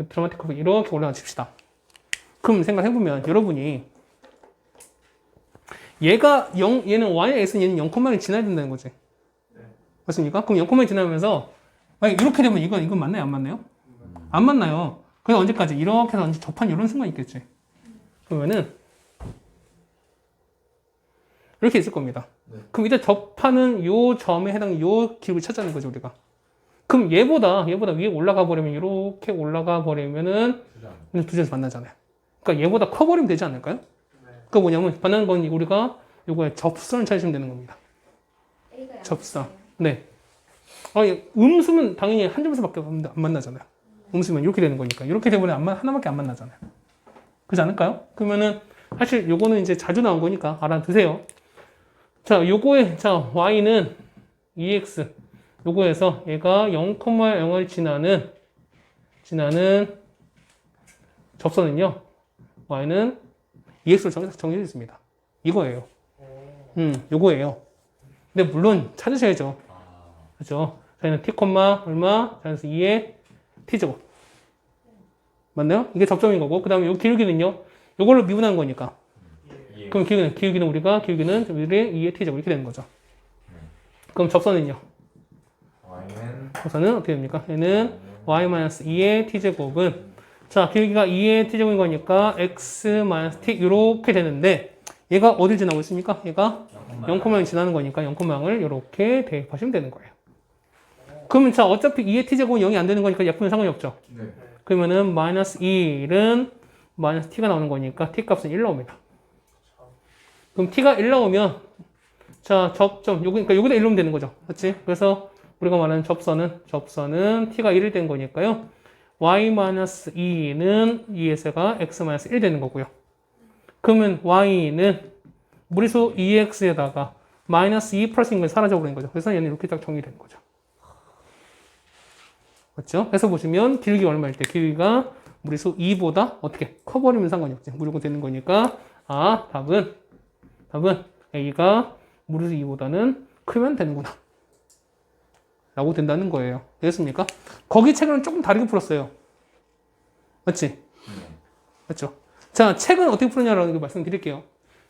드라마틱하게 이렇게 올라가 칩시다. 그럼 생각해보면 여러분이 얘는 y의 x는 얘는 0,를 지나야 된다는 거지. 네. 맞습니까? 그럼 0,를 지나면서 만약 이렇게 되면 이건 맞나요? 안 맞나요? 안 만나요. 그래서 언제까지? 이렇게 해서 접한 이런 순간 있겠지. 그러면은 이렇게 있을 겁니다. 네. 그럼 이제 접하는 요 점에 해당하는 요 기록을 찾자는 거죠, 우리가. 그럼 얘보다 위에 올라가 버리면 이렇게 올라가 버리면은 두 점에서 만나잖아요. 그러니까 얘보다 커 버리면 되지 않을까요? 그러니까 뭐냐면 만나는 건 우리가 요거에 접선을 찾으시면 되는 겁니다. A가 접선. 네. 음수면 당연히 한 점에서밖에 안 만나잖아요. 음수면 이렇게 되는 거니까. 이렇게 되면 하나밖에 안 만나잖아요. 그렇지 않을까요? 그러면은 사실 요거는 이제 자주 나온 거니까 알아두세요. 자, 요거에 y는 2x 요거에서 얘가 0,0을 지나는 접선은요. y는 2x로 정해져 있습니다. 이거예요. 요거예요. 근데 물론 찾으셔야죠. 그렇죠? 저희는 t, 얼마? 자연수 2의 t제곱. 맞나요? 이게 접점인 거고, 그 다음에 요 기울기는요, 요걸로 미분한 거니까. 예. 그럼 기울기는 우리가 2의 t제곱 이렇게 되는 거죠. 그럼 접선은요? 접선은 어떻게 됩니까? 얘는 y-2의 t제곱은, 자, 기울기가 2의 t제곱인 거니까 x-t 이렇게 되는데, 얘가 어딜 지나고 있습니까? 얘가 0,0을 지나는 거니까 0,0을 이렇게 대입하시면 되는 거예요. 그러면 자, 어차피 2의 t제곱은 0이 안 되는 거니까 약분은 상관이 없죠. 네. 그러면은 마이너스 1은 마이너스 t가 나오는 거니까 t 값은 1 나옵니다. 그럼 t가 1 나오면 자, 접점 그러니까 여기다 1 넣으면 되는 거죠. 맞지? 그래서 우리가 말하는 접선은 t가 1이 된 거니까요. y-2는 2x가 x-1 되는 거고요. 그러면 y는 무리수 2x에다가 마이너스 2 플러스 1이 사라져 버린 거죠. 그래서 얘는 이렇게 딱 정리되는 거죠. 맞죠? 해서 보시면 기울기가 얼마일 때 기울기가 무리수 2보다 어떻게 커버리면 상관이 없지. 무조건 되는 거니까 답은 A가 무리수 2보다는 크면 되는구나. 라고 된다는 거예요. 됐습니까? 거기 책은 조금 다르게 풀었어요. 맞지? 맞죠? 자, 책은 어떻게 푸느냐라는 거 말씀드릴게요.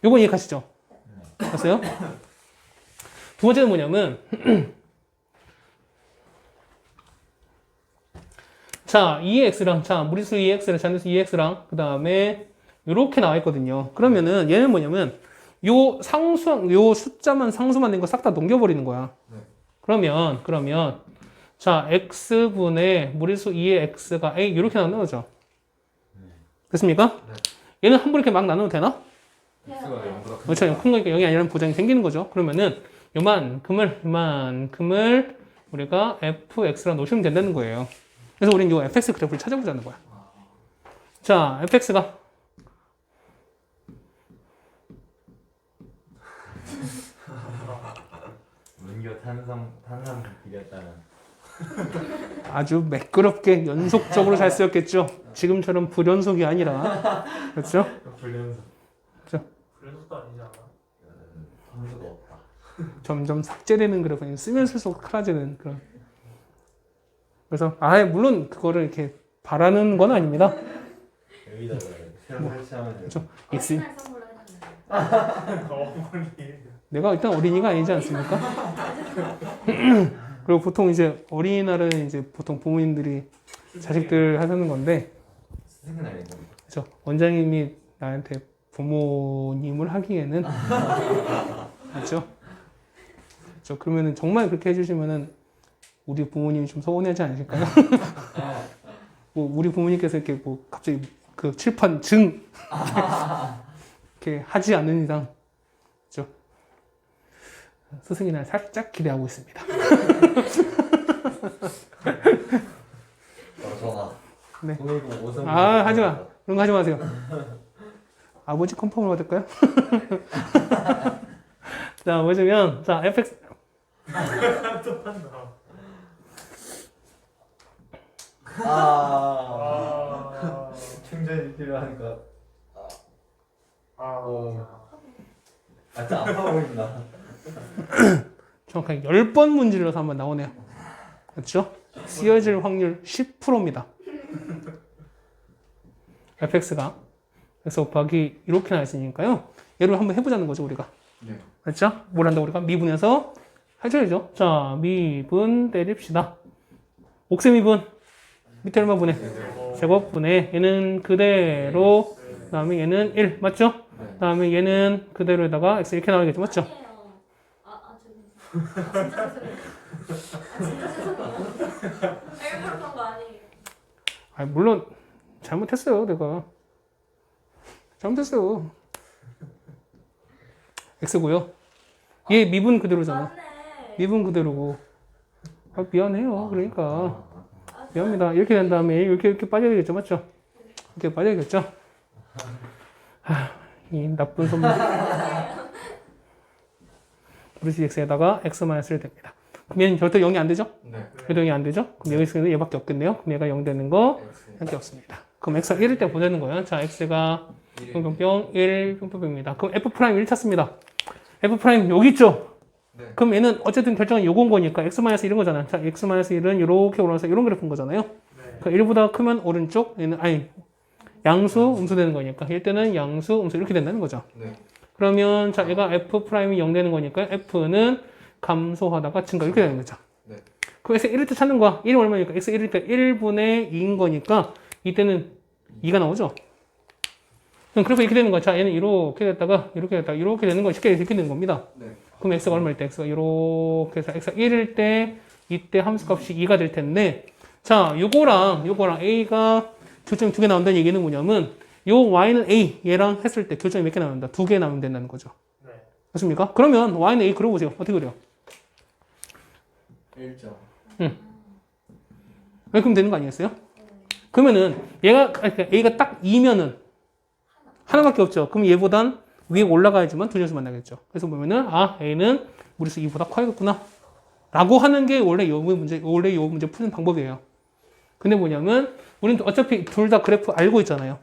요건 이해가시죠? 봤어요? 두 번째는 뭐냐면 자, 2x랑 무리수 2x랑 잔수수 2x랑 그 다음에 이렇게 나와 있거든요. 그러면은 얘는 뭐냐면 요 숫자만 상수만 된 거 싹 다 넘겨버리는 거야. 네. 그러면 자, x분의 무리수 2의 x가 a 이렇게 나누는 거죠. 됐습니까? 네. 얘는 함부로 이렇게 막 나누면 되나? x가 0보다 그렇죠. 큰 거니까 0이 아니라는 보장이 생기는 거죠. 그러면은 요만큼을 우리가 fx라 놓으시면 된다는 거예요. 그래서 우리는 요 fx 그래프를 찾아보자는 거야. 자, fx가 문교 탄산 비렸다는 아주 매끄럽게 연속적으로 잘 쓰였겠죠. 지금처럼 불연속이 아니라. 그렇죠? 불연속 그래서도 아니지 않아? 함수가 없다. 점점 삭제되는 그래프, 쓰면 쓸수록 사라지는 그런. 그래서 물론 그거를 이렇게 바라는 건 아닙니다. 여기다가 새로 설치하면 그렇죠. x 어린이날 선물로 해놨는데. 어머니. 내가 일단 어린이가 아니지 않습니까? 그리고 보통 이제 어린이날은 이제 보통 부모님들이 자식들 하는 건데, 생각나니까. 그렇죠. 원장님이 나한테 부모님을 하기에는 그렇죠. 그렇죠. 그러면은 정말 그렇게 해주시면은 우리 부모님이 좀 서운해하지 않으실까요? 뭐 우리 부모님께서 이렇게 뭐 갑자기 그 칠판 증 이렇게 하지 않는 이상, 그렇죠. 스승의 날 살짝 기대하고 있습니다. 전화. 네. 010-53. 아, 하지 마. 그런 거 하지 마세요. 아버지 컨펌을 받을까요? 자, 보시면, 자, fx. 또 한다. 아. 충전이 필요하니까. 진짜 아파 보인다. 정확하게 10번 문질러서 한번 나오네요. 그렇죠? 쓰여질 확률 10%입니다. fx가. 그래서 곱하기 이렇게 나와 있으니까요. 얘를 한번 해보자는 거죠, 우리가. 네. 그렇죠? 뭘 한다고 우리가? 미분해서 해줘야죠. 자, 미분 때립시다. 옥셈미분. 밑에 얼마 분해? 제곱분해. 얘는 그대로. 그 다음에 얘는 1. 맞죠? 그 다음에 얘는 그대로에다가 x 이렇게 나오겠죠. 맞죠? 아니에요. 저기. 진짜 죄송해요. 진짜 죄송해요. 일부러 그런 거 아니에요. 아, 물론 잘못했어요, 내가. 잘못했어요. x고요. 얘 미분 그대로잖아. 맞네. 미분 그대로고. 아, 미안해요. 그러니까. 미안합니다. 이렇게 된 다음에 이렇게 빠져야 되겠죠. 맞죠? 이렇게 빠져야겠죠? 이 나쁜 선물. 브루시 x에다가 x-1을 됩니다. 그럼 얘는 절대 0이 안 되죠? 네. 그래도 0이 안 되죠? 그럼 여기 있으면 얘밖에 없겠네요. 그럼 얘가 0 되는 거 X. 할 게 없습니다. 그럼 x가 1일 때 보내는 거예요. 자, x가 뿅뿅뿅 1 뿅뿅뿅입니다. 그럼 f' 1 찾습니다. f' 여기 있죠? 네. 그럼 얘는 어쨌든 결정은 요건 거니까 x-1인 거잖아. 자, x-1은 이렇게 올라가서 이런 그래프인 거잖아요. 네. 그 1보다 크면 오른쪽, 얘는 아니 양수, 음수 되는 거니까 이때는 양수, 음수 이렇게 된다는 거죠. 네. 그러면 자, 얘가 f'이 0 되는 거니까 f는 감소하다가 증가 이렇게 되는 거죠. 네. 그럼 x 1일 때 찾는 거야. 1은 얼마니까? x 1일 때 1분의 2인 거니까 이때는 2가 나오죠. 그럼 그래서 이렇게 되는 거야. 자, 얘는 이렇게 됐다가 이렇게 됐다가 이렇게 되는 거 쉽게 이렇게 되는 겁니다. 네. 그럼 x가 얼마일 때? x가 이렇게 해서 x가 1일 때 이때 함수값이 2가 될 텐데, 자, 요거랑 a가 교점이 2개 나온다는 얘기는 뭐냐면 요 y는 a 얘랑 했을 때 교점이 몇 개 나온다? 2개 나오면 된다는 거죠. 네. 맞습니까? 그러면 y는 a 그려보세요. 어떻게 그려? 1점. 그럼 되는 거 아니겠어요? 그러면은 얘가 그러니까 a가 딱 2면은 하나밖에 없죠. 그럼 얘보단 위에 올라가야지만 두 점수 만나겠죠. 그래서 보면은 아, a는 무리수 2보다 커야겠구나 라고 하는 게 원래 이 문제 푸는 방법이에요. 근데 뭐냐면 우리는 어차피 둘 다 그래프 알고 있잖아요.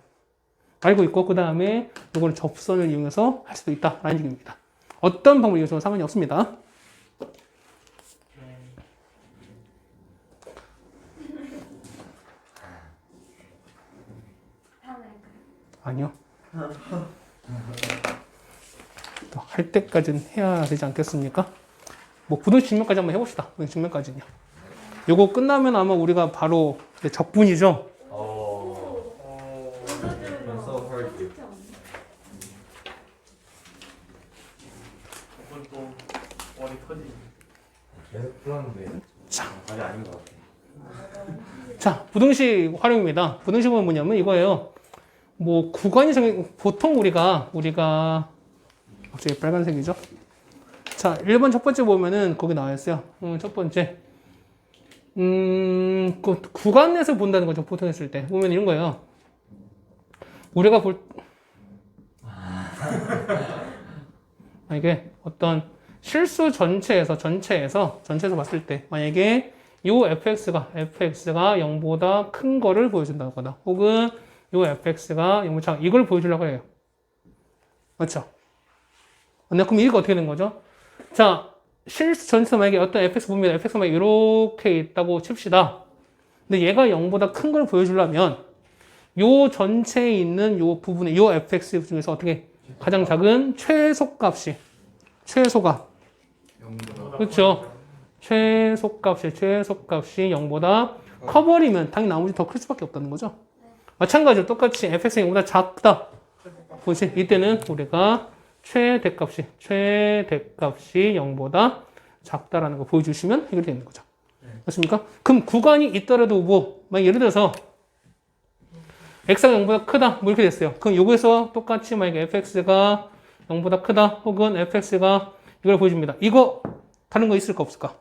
알고 있고 그 다음에 이거를 접선을 이용해서 할 수도 있다라는 얘기입니다. 어떤 방법을 이용해서는 상관이 없습니다. 다음에 아니요. 또 할 때까지는 해야 되지 않겠습니까? 뭐 부등식 증명까지 한번 해봅시다. 부등식 증명까지는요. 요거 끝나면 아마 우리가 바로 이제 적분이죠. so hard. 그건 또 머리 터지. 계속 풀었는데. 자. 아직 아닌 것 같아. 자, 부등식 활용입니다. 부등식은 뭐냐면 이거예요. 뭐 구간이 보통 우리가 갑자기 빨간색이죠? 자, 1번 첫 번째 보면은 거기 나와 있어요. 첫 번째. 그 구간에서 본다는 거죠. 보통 했을 때. 보면 이런 거예요. 우리가 이게 어떤 실수 전체에서 봤을 때 만약에 요 fx가 0보다 큰 거를 보여준다거나 혹은 요 fx가 0보다 작은 이걸 보여주려고 해요. 맞죠? 근데 그럼 이거 어떻게 되는 거죠? 자, 실수 전체에서 만약에 어떤 fx 보면 fx가 막 이렇게 있다고 칩시다. 근데 얘가 0보다 큰 걸 보여주려면 요 전체에 있는 요 부분에 요 fx 중에서 어떻게 가장 작은 최소값이 최소가 0보다 그렇죠. 최소값이 0보다 커버리면 당연히 나머지 더 클 수밖에 없다는 거죠. 마찬가지로 똑같이 fx가 0보다 작다. 보시 이때는 우리가 최대값이 0보다 작다라는 거 보여주시면 해결되는 거죠. 맞습니까? 그럼 구간이 있더라도 뭐 만약 예를 들어서 x가 0보다 크다 뭐 이렇게 됐어요. 그럼 여기서 똑같이 만약에 fx가 0보다 크다 혹은 fx가 이걸 보여줍니다. 이거 다른 거 있을까 없을까?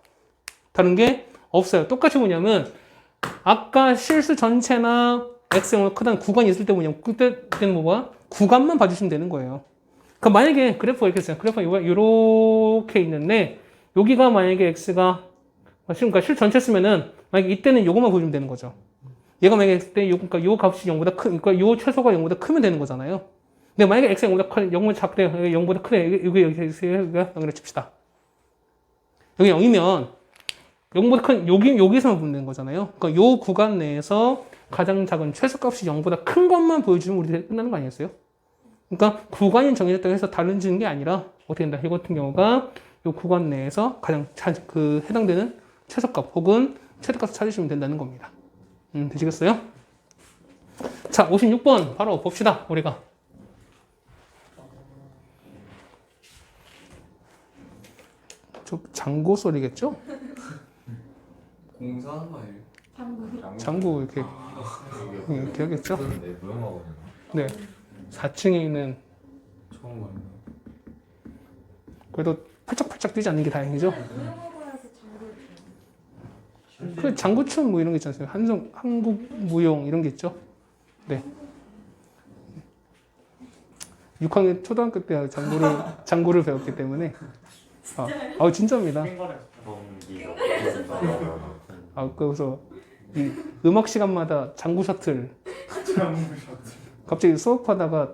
다른 게 없어요. 똑같이 뭐냐면 아까 실수 전체나 x가 크다는 구간이 있을 때 뭐냐면 그때는 뭐가 구간만 봐주시면 되는 거예요. 그럼 만약에 그래프가 이렇게 있어요. 그래프가 이렇게 있는데 여기가 만약에 x가 그러니까 실 전체 쓰면은 만약에 이때는 요것만 보여주면 되는 거죠. 얘가 만약에 그때 그러니까 요 값이 0보다 그러니까 요 최소가 0보다 크면 되는 거잖아요. 근데 만약에 x가 0보다 작대 0보다 크대 여기를 칩시다. 여기 0이면 0보다 큰 여기서만 보면 되는 거잖아요. 그러니까 요 구간 내에서 가장 작은 최소값이 0보다 큰 것만 보여주면 우리 끝나는 거 아니었어요? 그러니까 구간이 정해졌다고 해서 다른지는 게 아니라 어떻게 된다? 이 같은 경우가 요 구간 내에서 가장 해당되는 최소값 혹은 최대값을 찾으시면 된다는 겁니다. 되시겠어요? 자, 56번 바로 봅시다. 우리가 저 장고 소리겠죠? 공사하는 거 아니에요? 장고 이렇게 하겠죠? 네, 무용하거든요. 네, 4층에 있는 처음 봤네. 그래도 팔짝팔짝 뛰지 않는 게 다행이죠? 무용학원에서 장구를 그 장구춤 뭐 이런 게 있지 않습니까? 한국 무용 이런 게 있죠? 네. 6학년 초등학교 때 장구를 배웠기 때문에 진짜입니다. 그래서 이 음악 시간마다 장구 셔틀 갑자기 수업하다가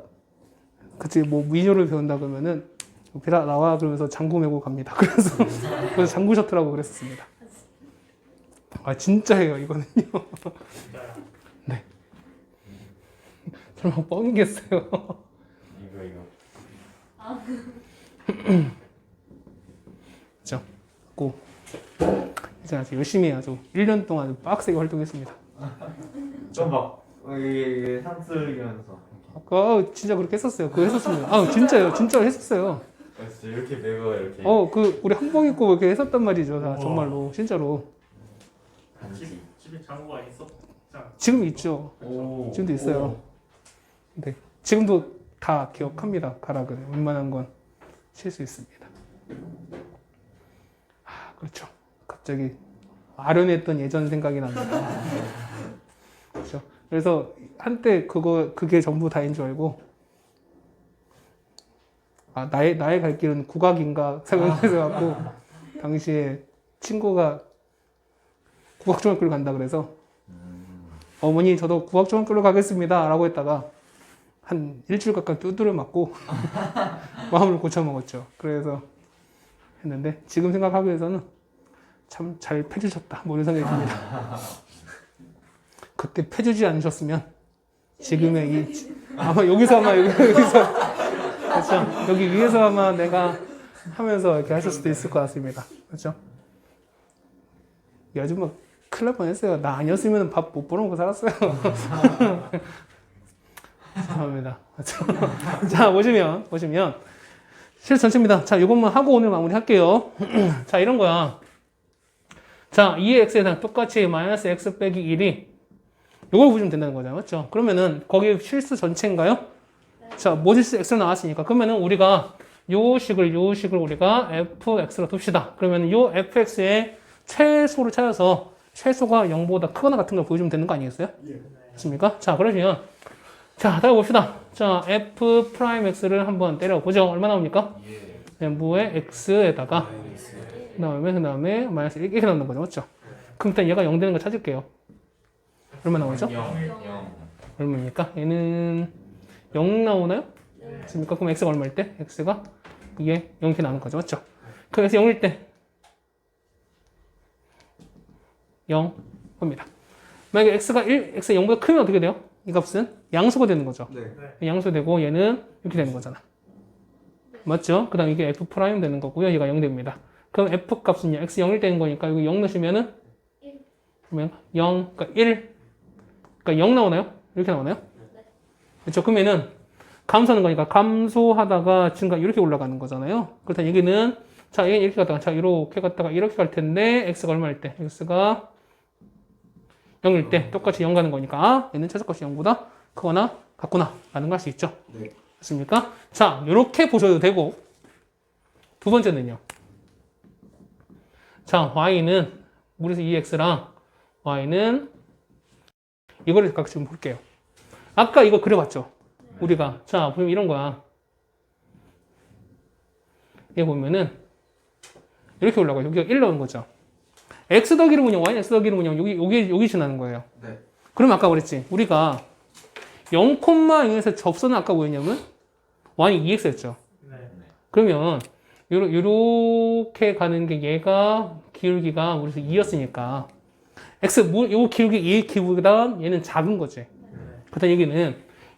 같이 뭐 민요를 배운다 그러면은 비라 나와 그러면서 장구 메고 갑니다. 그래서 장구 셔틀하고 그랬었습니다. 진짜예요 이거는요. 네. 설마 뻥이겠어요? 이거. 그렇죠. 이제 아주 열심히 아주 1년 동안 빡세게 활동했습니다. 좀막 이게 상쓰면서 아까 진짜 그렇게 했었어요. 그거 했었습니다. 진짜요. 진짜로 했었어요. 진짜 이렇게 매고 이렇게 우리 한복 입고 이렇게 했었단 말이죠. 다 정말로 진짜로. 집에 장구가 있었잖아. 지금 있죠. 오. 지금도 있어요. 네. 지금도 다 기억합니다. 가락은 웬만한 건 칠 수 있습니다. 그렇죠. 갑자기 아련했던 예전 생각이 납니다. 그렇죠. 그래서 한때 그게 전부 다인 줄 알고 나의 갈 길은 국악인가 생각해서 갖고 당시에 친구가 국악중학교를 간다 그래서 어머니 저도 국악중학교로 가겠습니다 라고 했다가 한 일주일 가까이 두드려 맞고 마음을 고쳐먹었죠. 그래서 했는데 지금 생각하기 위해서는 참 잘 패주셨다 뭐 이런 생각이 듭니다. 그때 패주지 않으셨으면 지금의 아마 여기서 그렇죠. 여기 위에서 아마 내가 하면서 이렇게 하실 수도 있을 것 같습니다. 그렇죠? 이 아줌마 큰일 날 뻔했어요. 나 아니었으면 밥 못 벌어먹고 살았어요. 죄송합니다. 자, 보시면 실 전체입니다. 자, 이것만 하고 오늘 마무리할게요. 자, 이런 거야. 자, 2의 x에 대한 똑같이 마이너스 x 빼기 1이 이걸 보시면 된다는 거잖아요. 맞죠? 그러면은 거기 실수 전체인가요? 자, 모질수 x로 나왔으니까 그러면은 우리가 요 식을 우리가 fx로 둡시다. 그러면 요 fx의 최소를 찾아서 최소가 0보다 크거나 같은 걸 보여주면 되는 거 아니겠어요? 맞습니까? 자, 그러면 자, 다시 봅시다. 자, f 프라임 x를 한번 때려보죠. 얼마 나옵니까? n분의 x에다가 그다음에 마이너스 1 이렇게 나오는 거죠. 맞죠? 그럼 일단 얘가 0 되는 거 찾을게요. 얼마 나오죠? 0. 얼마입니까? 얘는 0 나오나요? 맞습니까? 그럼 x가 얼마일 때? x가 2에 0 이렇게 나오는 거죠. 맞죠? 그래서 0일 때 0 겁니다. 만약에 x가 0보다 크면 어떻게 돼요? 이 값은 양수가 되는 거죠. 네. 양수 되고 얘는 이렇게 되는 거잖아. 맞죠? 그 다음 이게 f 프라임 되는 거고요. 얘가 0 됩니다. 그럼 f 값은요. x 0일 되는 거니까 여기 0 넣으시면은 1. 그러면 0, 그러니까 1, 그러니까 0 나오나요? 이렇게 나오나요? 그렇죠? 그러면은 감소하는 거니까 감소하다가 증가 이렇게 올라가는 거잖아요. 그렇다면 여기는 자, 얘는 이렇게 갔다가 자, 이렇게 갔다가 이렇게 갈 텐데 x가 얼마일 때? x가 0일 때 똑같이 0 가는 거니까 얘는 최소값이 0보다 크거나 같구나 라는 걸 할 수 있죠. 네. 됐습니까? 자, 이렇게 보셔도 되고 두 번째는요. 자, y는 무리수 2x랑 y는 이거를 각각 지금 볼게요. 아까 이거 그려봤죠? 우리가 자, 보면 이런 거야. 얘 보면은 이렇게 올라가요. 여기가 1 나오는 거죠. x 더하기로 문형, y는 x 더하기로 문형 여기 지나는 거예요. 네. 그럼 아까 그랬지. 우리가 0,0에서 접선은 아까 뭐였냐면 y이 2x였죠. 네. 그러면 요렇게 가는 게 얘가 기울기가 우리서 2였으니까 요 기울기 2의 기울기보다 얘는 작은 거지. 그렇다는 얘기는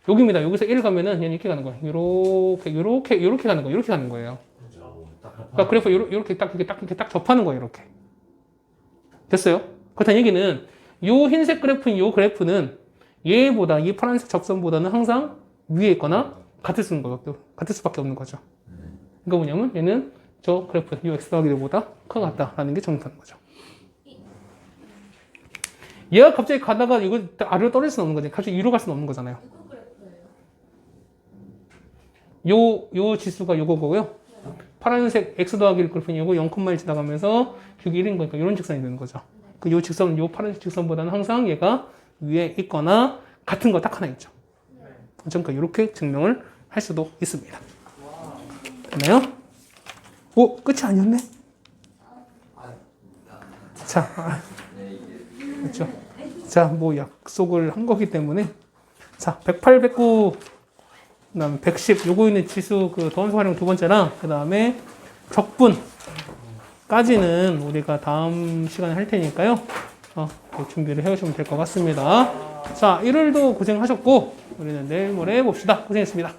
여기입니다. 여기서 1 가면은 얘는 이렇게 가는 거예요. 요렇게 가는 거예요. 이렇게 가는 거예요. 그러니까 그래서 요렇게 딱 접하는 거예요. 이렇게. 됐어요? 그렇다는 얘기는 요 흰색 그래프인 요 그래프는 얘보다 이 파란색 접선보다는 항상 위에 있거나 같을 수밖에 없는 거죠. 그러니까 뭐냐면 얘는 저 그래프 요 x 더하기 보다 큰 것 같다라는 게 정답인 거죠. 얘가 갑자기 가다가 이거 아래로 떨어질 수는 없는 거지. 갑자기 위로 갈 수는 없는 거잖아요. 누구 그래프예요? 요 지수가 요거고요. 파란색 x 더하기 그래프는 요거 0,1 지나가면서 기울기 1인 거니까 이런 직선이 되는 거죠. 그 요 직선, 요 파란색 직선보다는 항상 얘가 위에 있거나 같은 거 딱 하나 있죠. 그러니까 이렇게 증명을 할 수도 있습니다. 됐나요? 오, 끝이 아니었네? 자, 그렇죠. 자, 뭐 약속을 한 거기 때문에 자, 108, 109, 그다음에 110 요거 있는 지수 그 더원수 활용 두 번째랑 그다음에 적분까지는 우리가 다음 시간에 할 테니까요. 준비를 해 오시면 될 것 같습니다. 자, 일요일도 고생하셨고 우리는 내일 모레 봅시다. 고생했습니다.